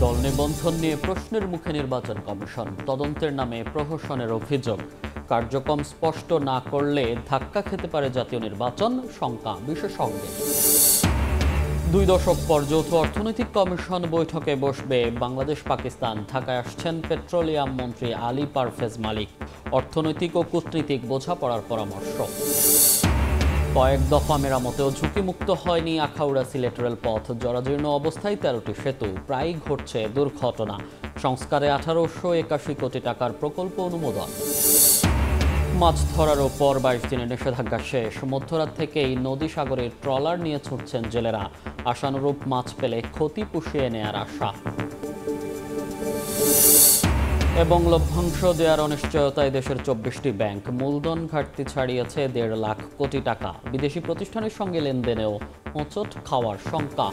দল নিবন্ধন নিয়ে প্রশ্নের মুখে নির্বাচন কমিশন। তদন্তের নামে প্রহসনের অভিযোগ। কার্যক্রম স্পষ্ট না করলে ধাক্কা খেতে পারে জাতীয় নির্বাচন, শঙ্কা বিশেষজ্ঞের। 2 দশক পর যৌথ অর্থনৈতিক কমিশন বৈঠকে বসবে বাংলাদেশ পাকিস্তান। ঢাকায় আসছেন পেট্রোলিয়াম মন্ত্রী আলী পারভেজ মালিক। অর্থনৈতিক ও কূটনীতিক বোঝাপড়ার পরামর্শ। কয়েক দফা মেরামতেও ঝুঁকিমুক্ত হয়নি আখাউড়া সিলেট রেলপথ। জরাজীর্ণ অবস্থায় 13টি সেতু, প্রায়ই ঘটছে দুর্ঘটনা। সংস্কারে 1881 কোটি টাকার প্রকল্প অনুমোদন। মাছ ধরার ওপর 22 দিনের নিষেধাজ্ঞা শেষ। মধ্যরাত থেকেই নদী সাগরে ট্রলার নিয়ে ছুটছেন জেলেরা। আশানুরূপ মাছ পেলে ক্ষতি পুষিয়ে নেয়ার আশা। এবং লভ্যাংশ দেওয়ার অনিশ্চয়তায় দেশের 24টি ব্যাংক। মূলধন ঘাটতি ছাড়িয়েছে 1.5 লাখ কোটি টাকা। বিদেশি প্রতিষ্ঠানের সঙ্গে লেনদেনেও হোঁচট খাওয়ার শঙ্কা।